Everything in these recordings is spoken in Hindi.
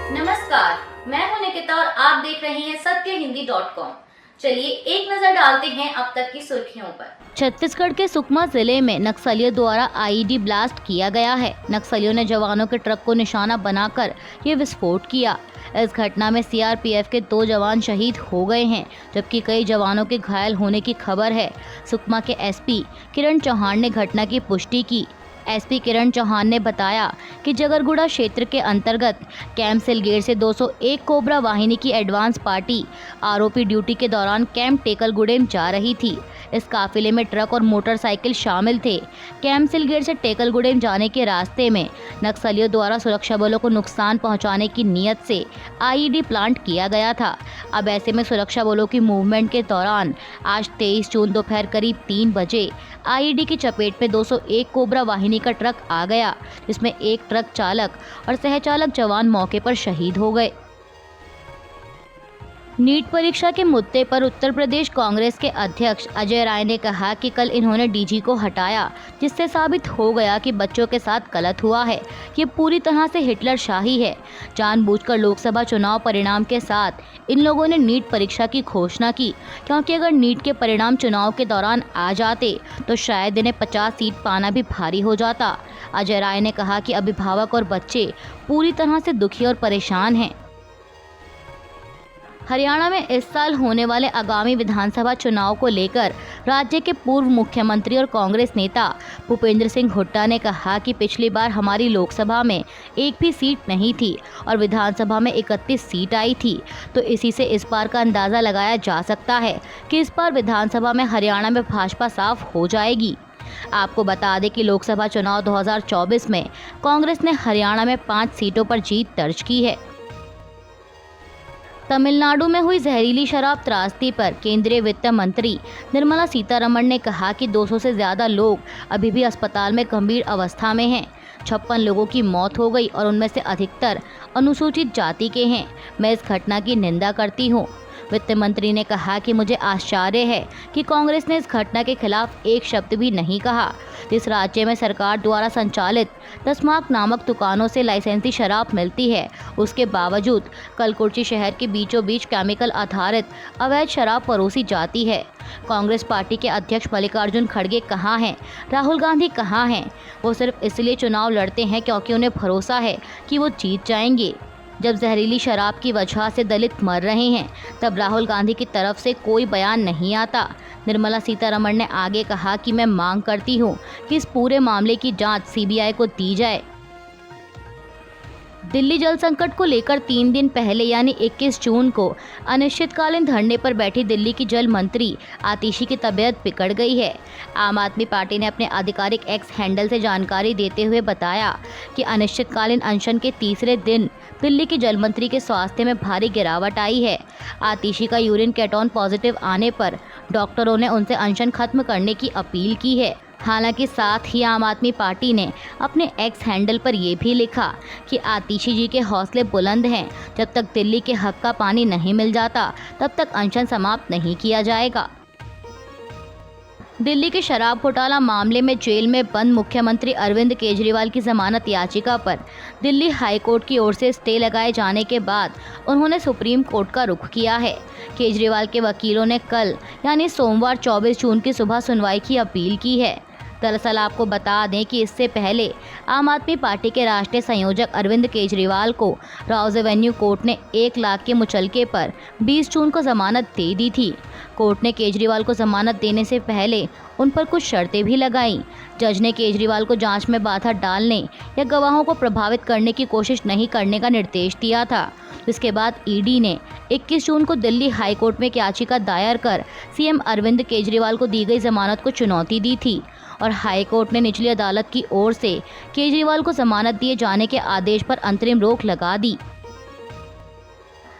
नमस्कार, मैं हूं निकिता और आप देख रहे हैं सत्यहिंदी.com। चलिए एक नजर डालते हैं अब तक की सुर्खियों पर। छत्तीसगढ़ के सुकमा जिले में नक्सलियों द्वारा आईईडी ब्लास्ट किया गया है। नक्सलियों ने जवानों के ट्रक को निशाना बनाकर ये विस्फोट किया। इस घटना में सीआरपीएफ के 2 जवान शहीद हो गए हैं, जबकि कई जवानों के घायल होने की खबर है। सुकमा के एसपी किरण चौहान ने घटना की पुष्टि की। एसपी किरण चौहान ने बताया कि जगरगुड़ा क्षेत्र के अंतर्गत कैंप सिलगेर से 201 कोबरा वाहिनी की एडवांस पार्टी आरोपी ड्यूटी के दौरान कैंप टेकलगुडेम जा रही थी। इस काफिले में ट्रक और मोटरसाइकिल शामिल थे। कैंप सिलगेर से टेकलगुडेम जाने के रास्ते में नक्सलियों द्वारा सुरक्षा बलों को नुकसान पहुंचाने की नीयत से आईईडी प्लांट किया गया था। अब ऐसे में सुरक्षा बलों की मूवमेंट के दौरान आज 23 जून दोपहर करीब 3 बजे आईईडी की चपेट में 201 कोबरा वाहिनी का ट्रक आ गया, जिसमें एक ट्रक चालक और सहचालक जवान मौके पर शहीद हो गए। नीट परीक्षा के मुद्दे पर उत्तर प्रदेश कांग्रेस के अध्यक्ष अजय राय ने कहा कि कल इन्होंने डीजी को हटाया, जिससे साबित हो गया कि बच्चों के साथ गलत हुआ है। ये पूरी तरह से हिटलर शाही है। जानबूझकर लोकसभा चुनाव परिणाम के साथ इन लोगों ने नीट परीक्षा की घोषणा की, क्योंकि अगर नीट के परिणाम चुनाव के दौरान आ जाते तो शायद इन्हें 50 सीट पाना भी भारी हो जाता। अजय राय ने कहा कि अभिभावक और बच्चे पूरी तरह से दुखी और परेशान हैं। हरियाणा में इस साल होने वाले आगामी विधानसभा चुनाव को लेकर राज्य के पूर्व मुख्यमंत्री और कांग्रेस नेता भूपेंद्र सिंह हुड्डा ने कहा कि पिछली बार हमारी लोकसभा में एक भी सीट नहीं थी और विधानसभा में 31 सीट आई थी, तो इसी से इस बार का अंदाज़ा लगाया जा सकता है कि इस बार विधानसभा में हरियाणा में भाजपा साफ हो जाएगी। आपको बता दें कि लोकसभा चुनाव 2024 में कांग्रेस ने हरियाणा में 5 सीटों पर जीत दर्ज की है। तमिलनाडु में हुई जहरीली शराब त्रासदी पर केंद्रीय वित्त मंत्री निर्मला सीतारमण ने कहा कि 200 से ज़्यादा लोग अभी भी अस्पताल में गंभीर अवस्था में हैं। 56 लोगों की मौत हो गई और उनमें से अधिकतर अनुसूचित जाति के हैं। मैं इस घटना की निंदा करती हूँ। वित्त मंत्री ने कहा कि मुझे आश्चर्य है कि कांग्रेस ने इस घटना के खिलाफ एक शब्द भी नहीं कहा। जिस राज्य में सरकार द्वारा संचालित तस्माक नामक दुकानों से लाइसेंसी शराब मिलती है, उसके बावजूद कलकुर्ची शहर के बीचों बीच केमिकल आधारित अवैध शराब परोसी जाती है। कांग्रेस पार्टी के अध्यक्ष मल्लिकार्जुन खड़गे कहाँ हैं? राहुल गांधी कहाँ हैं? वो सिर्फ इसलिए चुनाव लड़ते हैं क्योंकि उन्हें भरोसा है कि वो जीत जाएंगे। जब जहरीली शराब की वजह से दलित मर रहे हैं, तब राहुल गांधी की तरफ से कोई बयान नहीं आता। निर्मला सीतारमण ने आगे कहा कि मैं मांग करती हूं कि इस पूरे मामले की जांच सीबीआई को दी जाए। दिल्ली जल संकट को लेकर 3 दिन पहले यानी 21 जून को अनिश्चितकालीन धरने पर बैठी दिल्ली की जल मंत्री आतिशी की तबीयत बिगड़ गई है। आम आदमी पार्टी ने अपने आधिकारिक एक्स हैंडल से जानकारी देते हुए बताया कि अनिश्चितकालीन अनशन के तीसरे दिन दिल्ली के जल मंत्री के स्वास्थ्य में भारी गिरावट आई है। आतिशी का यूरिन केटोन पॉजिटिव आने पर डॉक्टरों ने उनसे अनशन खत्म करने की अपील की है। हालांकि साथ ही आम आदमी पार्टी ने अपने एक्स हैंडल पर यह भी लिखा कि आतिशी जी के हौसले बुलंद हैं। जब तक दिल्ली के हक का पानी नहीं मिल जाता, तब तक अनशन समाप्त नहीं किया जाएगा। दिल्ली के शराब घोटाला मामले में जेल में बंद मुख्यमंत्री अरविंद केजरीवाल की जमानत याचिका पर दिल्ली हाई कोर्ट की ओर से स्टे लगाए जाने के बाद उन्होंने सुप्रीम कोर्ट का रुख किया है। केजरीवाल के वकीलों ने कल यानी सोमवार 24 जून की सुबह सुनवाई की अपील की है। दरअसल आपको बता दें कि इससे पहले आम आदमी पार्टी के राष्ट्रीय संयोजक अरविंद केजरीवाल को राउज एवेन्यू कोर्ट ने 1 लाख के मुचलके पर 20 जून को जमानत दे दी थी। कोर्ट ने केजरीवाल को जमानत देने से पहले उन पर कुछ शर्तें भी लगाईं। जज ने केजरीवाल को जांच में बाधा डालने या गवाहों को प्रभावित करने की कोशिश नहीं करने का निर्देश दिया था। इसके बाद ईडी ने 21 जून को दिल्ली हाई कोर्ट में एक याचिका दायर कर सीएम अरविंद केजरीवाल को दी गई जमानत को चुनौती दी थी और हाई कोर्ट ने निचली अदालत की ओर से केजरीवाल को जमानत दिए जाने के आदेश पर अंतरिम रोक लगा दी।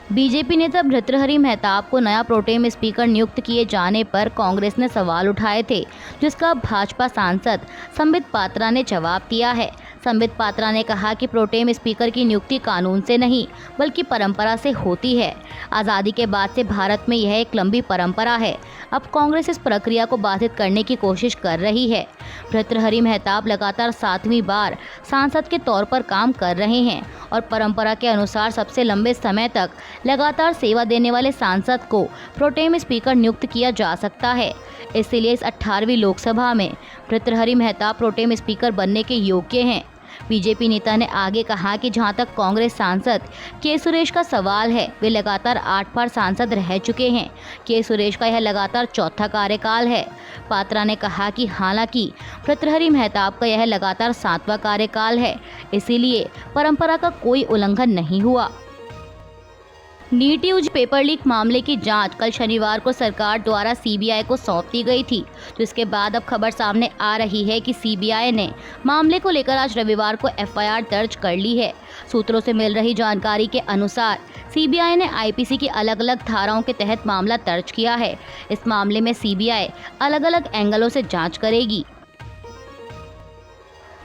बीजेपी नेता भर्तृहरि महताब को नया प्रोटेम स्पीकर नियुक्त किए जाने पर कांग्रेस ने सवाल उठाए थे, जिसका भाजपा सांसद संबित पात्रा ने जवाब दिया है। संबित पात्रा ने कहा कि प्रोटेम स्पीकर की नियुक्ति कानून से नहीं बल्कि परंपरा से होती है। आज़ादी के बाद से भारत में यह एक लंबी परंपरा है। अब कांग्रेस इस प्रक्रिया को बाधित करने की कोशिश कर रही है। भर्तृहरि महताब लगातार 7वीं बार सांसद के तौर पर काम कर रहे हैं और परंपरा के अनुसार सबसे लंबे समय तक लगातार सेवा देने वाले सांसद को प्रोटेम स्पीकर नियुक्त किया जा सकता है। इसलिए इस 18वीं लोकसभा में भर्तृहरि महताब प्रोटेम स्पीकर बनने के योग्य हैं। बीजेपी नेता ने आगे कहा कि जहां तक कांग्रेस सांसद के सुरेश का सवाल है, वे लगातार 8 बार सांसद रह चुके हैं। के सुरेश का यह लगातार चौथा कार्यकाल है। पात्रा ने कहा कि हालांकि भर्तृहरि महताब का यह लगातार 7वां कार्यकाल है, इसीलिए परंपरा का कोई उल्लंघन नहीं हुआ। नीट यूजी पेपर लीक मामले की जांच कल शनिवार को सरकार द्वारा सीबीआई को सौंप दी गई थी। तो इसके बाद अब खबर सामने आ रही है कि सीबीआई ने मामले को लेकर आज रविवार को एफआईआर दर्ज कर ली है। सूत्रों से मिल रही जानकारी के अनुसार सीबीआई ने आईपीसी की अलग अलग धाराओं के तहत मामला दर्ज किया है। इस मामले में सीबीआई अलग अलग एंगलों से जाँच करेगी।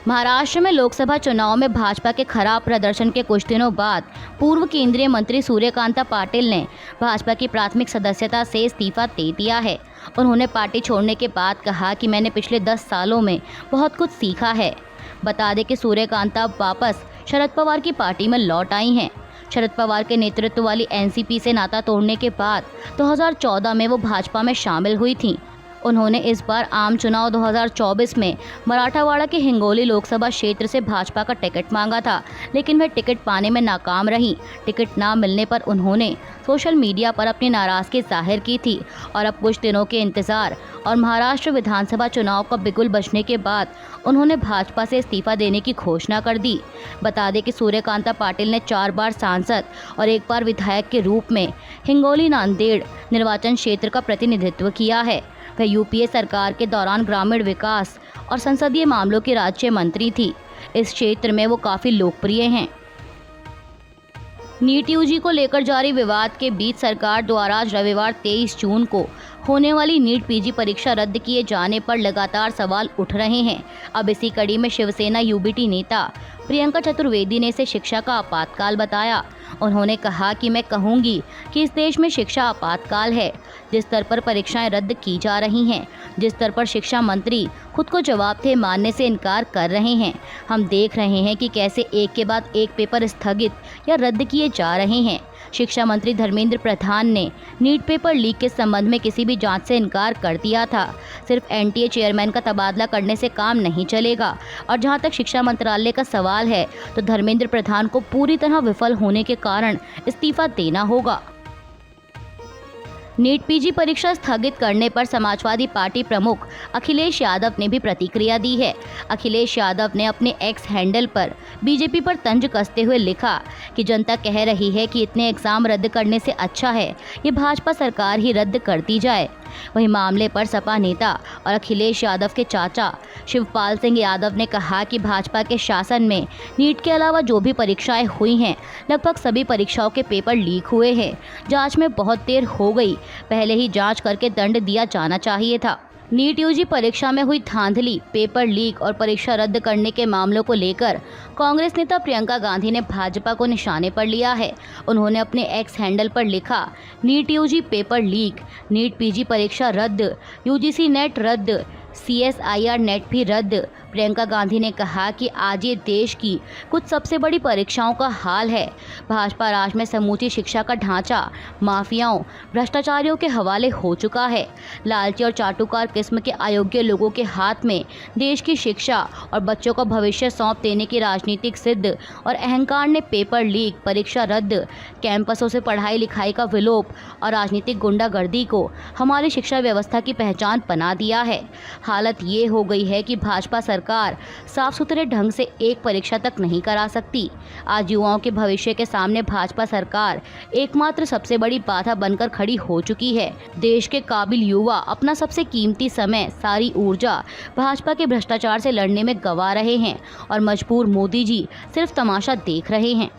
महाराष्ट्र में लोकसभा चुनाव में भाजपा के खराब प्रदर्शन के कुछ दिनों बाद पूर्व केंद्रीय मंत्री सूर्यकांता पाटिल ने भाजपा की प्राथमिक सदस्यता से इस्तीफा दे दिया है। उन्होंने पार्टी छोड़ने के बाद कहा कि मैंने पिछले 10 सालों में बहुत कुछ सीखा है। बता दें कि सूर्यकांता वापस शरद पवार की पार्टी में लौट आई हैं। शरद पवार के नेतृत्व वाली एनसीपी से नाता तोड़ने के बाद 2014 में वो भाजपा में शामिल हुई थीं। उन्होंने इस बार आम चुनाव 2024 में मराठावाड़ा के हिंगोली लोकसभा क्षेत्र से भाजपा का टिकट मांगा था, लेकिन वह टिकट पाने में नाकाम रहीं। टिकट ना मिलने पर उन्होंने सोशल मीडिया पर अपनी नाराजगी जाहिर की थी और अब कुछ दिनों के इंतजार और महाराष्ट्र विधानसभा चुनाव का बिगुल बजने के बाद उन्होंने भाजपा से इस्तीफा देने की घोषणा कर दी। बता दें कि सूर्यकांता पाटिल ने 4 बार सांसद और 1 बार विधायक के रूप में हिंगोली नांदेड़ निर्वाचन क्षेत्र का प्रतिनिधित्व किया है। वह यूपीए सरकार के दौरान ग्रामीण विकास और संसदीय मामलों की राज्य मंत्री थी। इस क्षेत्र में वो काफ़ी लोकप्रिय हैं। नीट यूजी को लेकर जारी विवाद के बीच सरकार द्वारा आज रविवार 23 जून को होने वाली नीट पीजी परीक्षा रद्द किए जाने पर लगातार सवाल उठ रहे हैं। अब इसी कड़ी में शिवसेना यूबीटी नेता प्रियंका चतुर्वेदी ने इसे शिक्षा का आपातकाल बताया। उन्होंने कहा कि मैं कहूंगी कि इस देश में शिक्षा आपातकाल है। जिस स्तर पर परीक्षाएं रद्द की जा रही हैं, जिस स्तर पर शिक्षा मंत्री खुद को जवाबदेह मानने से इनकार कर रहे हैं, हम देख रहे हैं कि कैसे एक के बाद एक पेपर स्थगित या रद्द किए जा रहे हैं। शिक्षा मंत्री धर्मेंद्र प्रधान ने नीट पेपर लीक के संबंध में किसी भी जांच से इनकार कर दिया था। सिर्फ एनटीए चेयरमैन का तबादला करने से काम नहीं चलेगा। और जहां तक शिक्षा मंत्रालय का सवाल है, तो धर्मेंद्र प्रधान को पूरी तरह विफल होने के कारण इस्तीफा देना होगा। नीट पीजी परीक्षा स्थगित करने पर समाजवादी पार्टी प्रमुख अखिलेश यादव ने भी प्रतिक्रिया दी है। अखिलेश यादव ने अपने एक्स हैंडल पर बीजेपी पर तंज कसते हुए लिखा कि जनता कह रही है कि इतने एग्जाम रद्द करने से अच्छा है ये भाजपा सरकार ही रद्द करती जाए। वहीं मामले पर सपा नेता और अखिलेश यादव के चाचा शिवपाल सिंह यादव ने कहा कि भाजपा के शासन में नीट के अलावा जो भी परीक्षाएं हुई हैं, लगभग सभी परीक्षाओं के पेपर लीक हुए हैं। जांच में बहुत देर हो गई, पहले ही जांच करके दंड दिया जाना चाहिए था। नीट यूजी परीक्षा में हुई धांधली, पेपर लीक और परीक्षा रद्द करने के मामलों को लेकर कांग्रेस नेता प्रियंका गांधी ने भाजपा को निशाने पर लिया है। उन्होंने अपने एक्स हैंडल पर लिखा, NEET UG paper leak, NEET PG परीक्षा रद्द, यूजीसी नेट रद्द, CSIR नेट भी रद्द। प्रियंका गांधी ने कहा कि आज ये देश की कुछ सबसे बड़ी परीक्षाओं का हाल है। भाजपा राज में समूची शिक्षा का ढांचा माफियाओं, भ्रष्टाचारियों के हवाले हो चुका है। लालची और चाटुकार किस्म के अयोग्य लोगों के हाथ में देश की शिक्षा और बच्चों का भविष्य सौंप देने की राजनीतिक सिद्ध और अहंकार ने पेपर लीक, परीक्षा रद्द, कैंपसों से पढ़ाई लिखाई का विलोप और राजनीतिक गुंडागर्दी को हमारी शिक्षा व्यवस्था की पहचान बना दिया है। हालत ये हो गई है कि भाजपा सरकार साफ सुथरे ढंग से एक परीक्षा तक नहीं करा सकती। आज युवाओं के भविष्य के सामने भाजपा सरकार एकमात्र सबसे बड़ी बाधा बनकर खड़ी हो चुकी है। देश के काबिल युवा अपना सबसे कीमती समय, सारी ऊर्जा भाजपा के भ्रष्टाचार से लड़ने में गंवा रहे हैं और मजबूर मोदी जी सिर्फ तमाशा देख रहे हैं।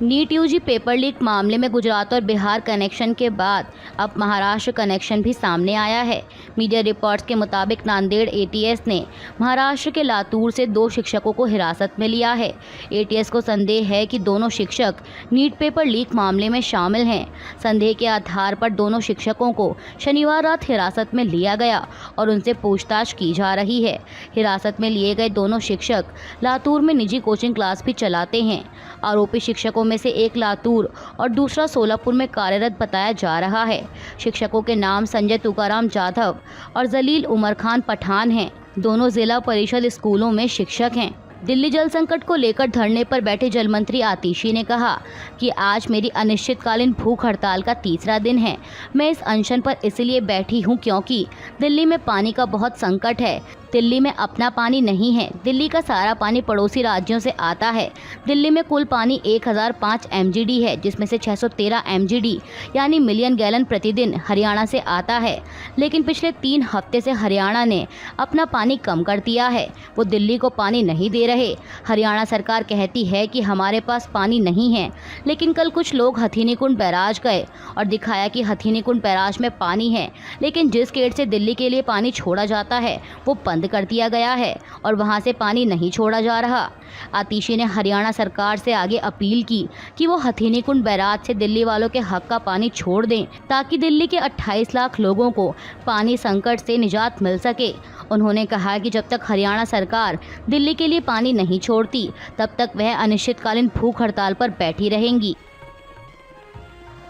नीट यूजी पेपर लीक मामले में गुजरात और बिहार कनेक्शन के बाद अब महाराष्ट्र कनेक्शन भी सामने आया है। मीडिया रिपोर्ट्स के मुताबिक नांदेड़ एटीएस ने महाराष्ट्र के लातूर से 2 शिक्षकों को हिरासत में लिया है। एटीएस को संदेह है कि दोनों शिक्षक नीट पेपर लीक मामले में शामिल हैं। संदेह के आधार पर दोनों शिक्षकों को शनिवार रात हिरासत में लिया गया और उनसे पूछताछ की जा रही है। हिरासत में लिए गए दोनों शिक्षक लातूर में निजी कोचिंग क्लास भी चलाते हैं। आरोपी शिक्षकों में से एक लातूर और दूसरा सोलापुर में कार्यरत बताया जा रहा है। शिक्षकों के नाम संजय तुकाराम जाधव और जलील उमर खान पठान हैं। दोनों जिला परिषद स्कूलों में शिक्षक हैं। दिल्ली जल संकट को लेकर धरने पर बैठे जल मंत्री आतिशी ने कहा कि आज मेरी अनिश्चितकालीन भूख हड़ताल का 3रा दिन है। मैं इस अनशन पर इसलिए बैठी हूं क्योंकि दिल्ली में पानी का बहुत संकट है। दिल्ली में अपना पानी नहीं है। दिल्ली का सारा पानी पड़ोसी राज्यों से आता है। दिल्ली में कुल पानी 1005 MGD है, जिसमें से 613 MGD यानी मिलियन गैलन प्रतिदिन हरियाणा से आता है। लेकिन पिछले 3 हफ्ते से हरियाणा ने अपना पानी कम कर दिया है। वो दिल्ली को पानी नहीं दे रहे। हरियाणा सरकार कहती है कि हमारे पास पानी नहीं है, लेकिन कल कुछ लोग हथीनी कुंड बैराज गए और दिखाया कि हथीनी कुंड बैराज में पानी है, लेकिन जिस गेट से दिल्ली के लिए पानी छोड़ा जाता है वो बंद कर दिया गया है और वहां से पानी नहीं छोड़ा जा रहा। आतिशी ने हरियाणा सरकार से आगे अपील की कि वो हथीनी कुंड बैराज से दिल्ली वालों के हक का पानी छोड़ दें, ताकि दिल्ली के 28 लाख लोगों को पानी संकट से निजात मिल सके। उन्होंने कहा कि जब तक हरियाणा सरकार दिल्ली के लिए पानी नहीं छोड़ती, तब तक वह अनिश्चितकालीन भूख हड़ताल पर बैठी रहेंगी।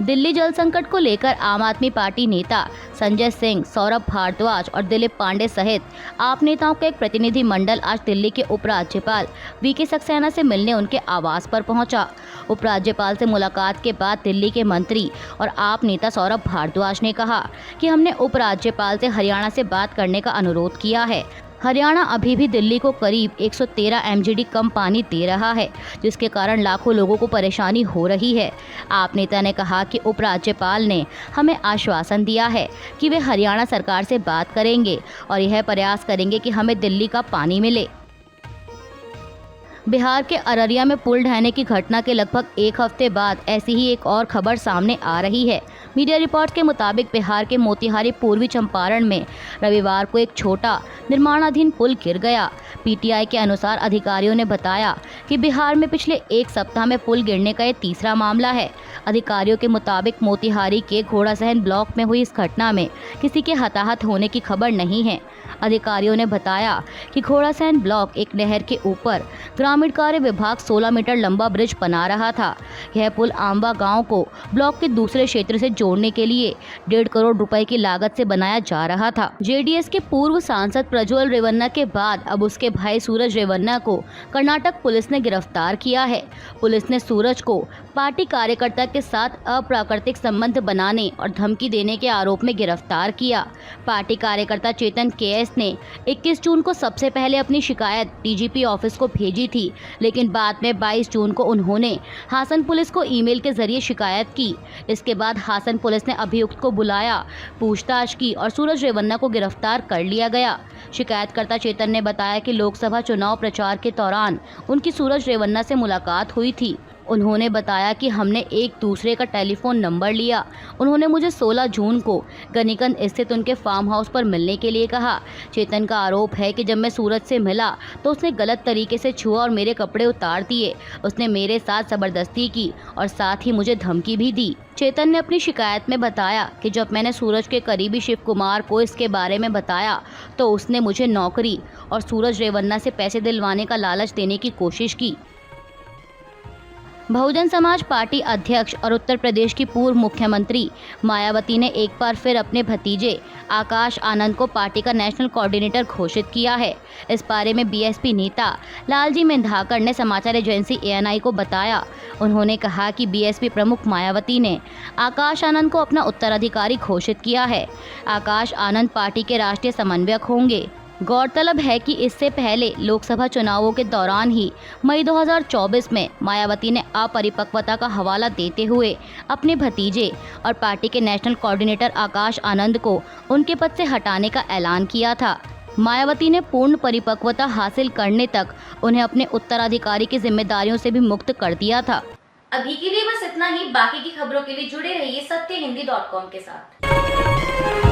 दिल्ली जल संकट को लेकर आम आदमी पार्टी नेता संजय सिंह, सौरभ भारद्वाज और दिलीप पांडे सहित आप नेताओं का एक प्रतिनिधि मंडल आज दिल्ली के उपराज्यपाल वीके सक्सेना से मिलने उनके आवास पर पहुंचा। उपराज्यपाल से मुलाकात के बाद दिल्ली के मंत्री और आप नेता सौरभ भारद्वाज ने कहा कि हमने उपराज्यपाल से हरियाणा से बात करने का अनुरोध किया है। हरियाणा अभी भी दिल्ली को करीब 113 MGD कम पानी दे रहा है, जिसके कारण लाखों लोगों को परेशानी हो रही है। आप नेता ने कहा कि उपराज्यपाल ने हमें आश्वासन दिया है कि वे हरियाणा सरकार से बात करेंगे और यह प्रयास करेंगे कि हमें दिल्ली का पानी मिले। बिहार के अररिया में पुल ढहने की घटना के लगभग 1 हफ्ते बाद ऐसी ही एक और खबर सामने आ रही है। मीडिया रिपोर्ट के मुताबिक बिहार के मोतिहारी पूर्वी चंपारण में रविवार को एक छोटा निर्माणाधीन पुल गिर गया। पीटीआई के अनुसार अधिकारियों ने बताया कि बिहार में पिछले 1 सप्ताह में पुल गिरने का ये 3रा मामला है। अधिकारियों के मुताबिक मोतिहारी के घोड़ासहन ब्लॉक में हुई इस घटना में किसी के हताहत होने की खबर नहीं है। अधिकारियों ने बताया कि घोड़ासहन ब्लॉक एक नहर के ऊपर ग्रामीण कार्य विभाग 16 मीटर लंबा ब्रिज बना रहा था। यह पुल आंबा गांव को ब्लॉक के दूसरे क्षेत्र से जोड़ने के लिए 1.5 करोड़ रुपए की लागत से बनाया जा रहा था। जेडीएस के पूर्व सांसद प्रज्वल रेवन्ना के बाद अब उसके भाई सूरज रेवन्ना को कर्नाटक पुलिस ने गिरफ्तार किया है। पुलिस ने सूरज को पार्टी कार्यकर्ता के साथ अप्राकृतिक संबंध बनाने और धमकी देने के आरोप में गिरफ्तार किया। पार्टी कार्यकर्ता चेतन केएस ने 21 जून को सबसे पहले अपनी शिकायत डीजीपी ऑफिस को भेजी थी, लेकिन बाद में 22 जून को उन्होंने हासन पुलिस को ईमेल के जरिए शिकायत की। इसके बाद हासन पुलिस ने अभियुक्त को बुलाया, पूछताछ की और सूरज रेवन्ना को गिरफ्तार कर लिया गया। शिकायतकर्ता चेतन ने बताया कि लोकसभा चुनाव प्रचार के दौरान उनकी सूरज रेवन्ना से मुलाकात हुई थी। उन्होंने बताया कि हमने एक दूसरे का टेलीफोन नंबर लिया। उन्होंने मुझे 16 जून को गनीकंद स्थित उनके फार्म हाउस पर मिलने के लिए कहा। चेतन का आरोप है कि जब मैं सूरज से मिला तो उसने गलत तरीके से छुआ और मेरे कपड़े उतार दिए। उसने मेरे साथ जबरदस्ती की और साथ ही मुझे धमकी भी दी। चेतन ने अपनी शिकायत में बताया कि जब मैंने सूरज के करीबी शिव कुमार को इसके बारे में बताया तो उसने मुझे नौकरी और सूरज रेवन्ना से पैसे दिलवाने का लालच देने की कोशिश की। बहुजन समाज पार्टी अध्यक्ष और उत्तर प्रदेश की पूर्व मुख्यमंत्री मायावती ने एक बार फिर अपने भतीजे आकाश आनंद को पार्टी का नेशनल कोऑर्डिनेटर घोषित किया है। इस बारे में बीएसपी नेता लालजी मेंधाकर ने समाचार एजेंसी एएनआई को बताया। उन्होंने कहा कि बीएसपी प्रमुख मायावती ने आकाश आनंद को अपना उत्तराधिकारी घोषित किया है। आकाश आनंद पार्टी के राष्ट्रीय समन्वयक होंगे। गौरतलब है कि इससे पहले लोकसभा चुनावों के दौरान ही मई 2024 में मायावती ने अपरिपक्वता का हवाला देते हुए अपने भतीजे और पार्टी के नेशनल कोऑर्डिनेटर आकाश आनंद को उनके पद से हटाने का ऐलान किया था। मायावती ने पूर्ण परिपक्वता हासिल करने तक उन्हें अपने उत्तराधिकारी की जिम्मेदारियों से भी मुक्त कर दिया था। अभी के लिए बस इतना ही। बाकी की खबरों के लिए जुड़े रहिए सत्यहिंदी.com के साथ।